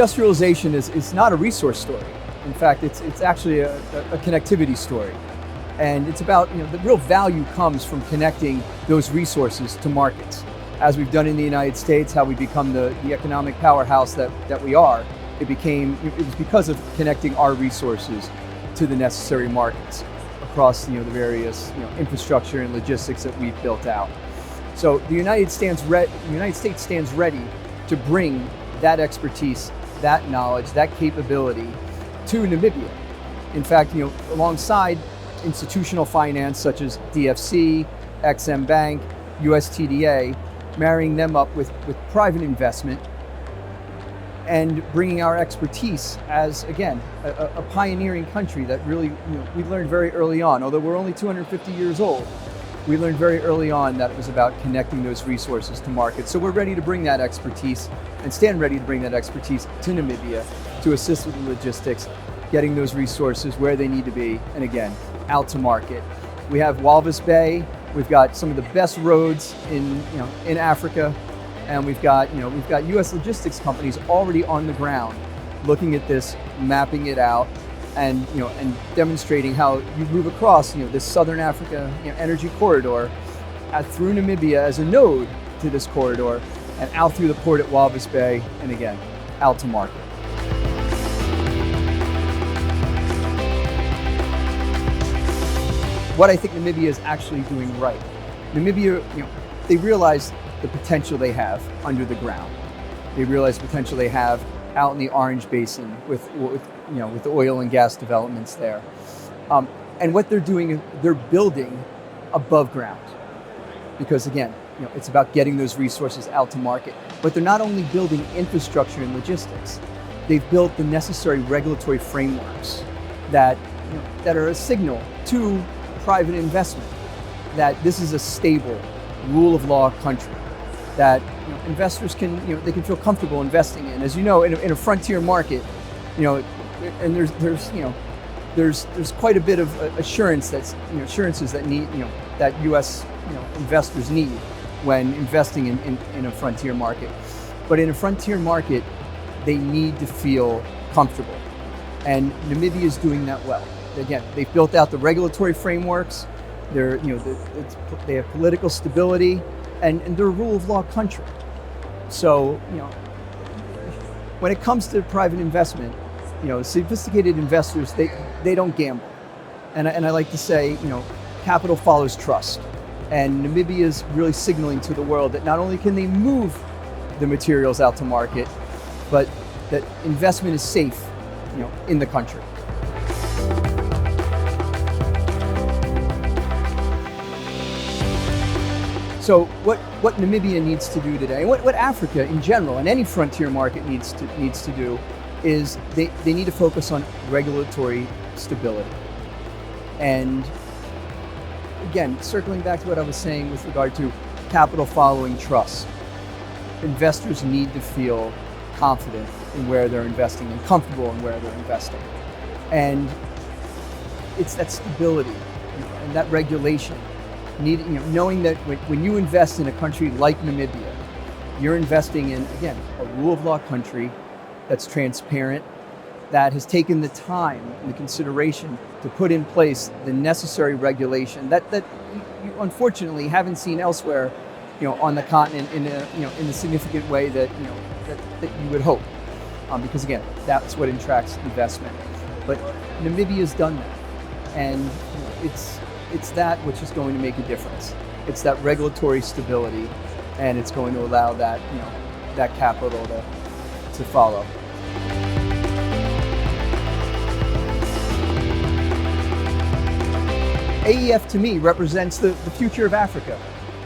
Industrialization is not a resource story. In fact, it's actually a connectivity story. And it's about, the real value comes from connecting those resources to markets. As we've done in the United States, how we become the economic powerhouse that we are, it was because of connecting our resources to the necessary markets across the various infrastructure and logistics that we've built out. So the United States stands ready to bring that expertise, that knowledge, that capability to Namibia. In fact, alongside institutional finance such as DFC, XM Bank, USTDA, marrying them up with private investment and bringing our expertise as, again, a pioneering country that really, we learned very early on, although we're only 250 years old, we learned very early on that it was about connecting those resources to markets. So we're ready to bring that expertise and stand ready to bring that expertise to Namibia to assist with the logistics, getting those resources where they need to be, and again, out to market. We have Walvis Bay. We've got some of the best roads in Africa, and we've got U.S. logistics companies already on the ground, looking at this, mapping it out, and demonstrating how you move across this Southern Africa energy corridor through Namibia as a node to this corridor, and out through the port at Walvis Bay, and again, out to market. What I think Namibia is actually doing right. Namibia, they realize the potential they have under the ground. They realize the potential they have out in the Orange Basin with the oil and gas developments there. And what they're doing is they're building above ground. Because again, it's about getting those resources out to market. But they're not only building infrastructure and logistics, they've built the necessary regulatory frameworks that are a signal to private investment that this is a stable, rule of law country that investors can feel comfortable investing in. As you know, in a frontier market, and there's quite a bit of assurances that U.S. investors need when investing in a frontier market. But in a frontier market, they need to feel comfortable, and Namibia is doing that well. Again, they've built out the regulatory frameworks. They have political stability, and they're a rule of law country. So, when it comes to private investment, sophisticated investors, they don't gamble. And I like to say, capital follows trust. And Namibia is really signaling to the world that not only can they move the materials out to market, but that investment is safe, in the country. So what Namibia needs to do today, and what Africa in general and any frontier market needs to do, is they need to focus on regulatory stability. And again, circling back to what I was saying with regard to capital following trust, investors need to feel confident in where they're investing and comfortable in where they're investing. And it's that stability and that regulation. Knowing that when you invest in a country like Namibia, you're investing in, again, a rule of law country that's transparent, that has taken the time and the consideration to put in place the necessary regulation that you unfortunately haven't seen elsewhere, on the continent in a significant way that you would hope, because again, that's what attracts investment. But Namibia's done that, and it's that which is going to make a difference. It's that regulatory stability, and it's going to allow that that capital to follow. AEF to me represents the future of Africa.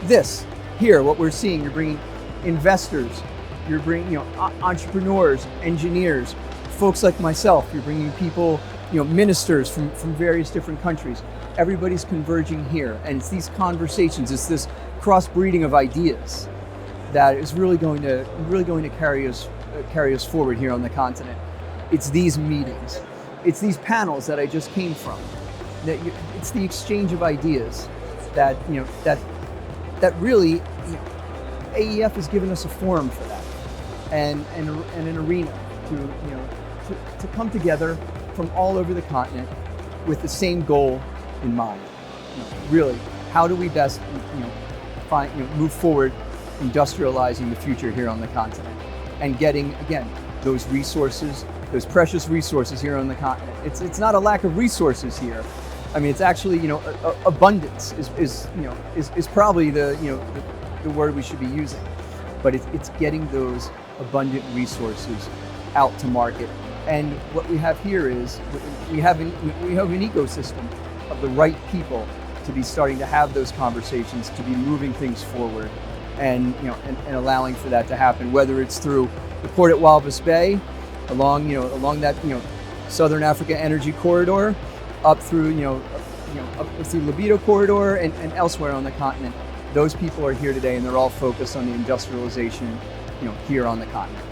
This here, what we're seeing, you're bringing investors, you're bringing entrepreneurs, engineers, folks like myself. You're bringing people, ministers from various different countries. Everybody's converging here, and it's these conversations, it's this crossbreeding of ideas that is really going to carry us forward here on the continent. It's these meetings, it's these panels that I just came from. It's the exchange of ideas that really AEF has given us a forum for that, and an arena to come together from all over the continent with the same goal in mind. Really, how do we best move forward, industrializing the future here on the continent, and getting, again, those resources, those precious resources here on the continent. It's not a lack of resources here. I mean, it's actually, abundance is probably the word we should be using. But it's getting those abundant resources out to market. And what we have here is we have an ecosystem of the right people to be starting to have those conversations, to be moving things forward, and allowing for that to happen. Whether it's through the port at Walvis Bay, along that Southern Africa Energy Corridor, up through up through Libido Corridor and elsewhere on the continent. Those people are here today, and they're all focused on the industrialization here on the continent.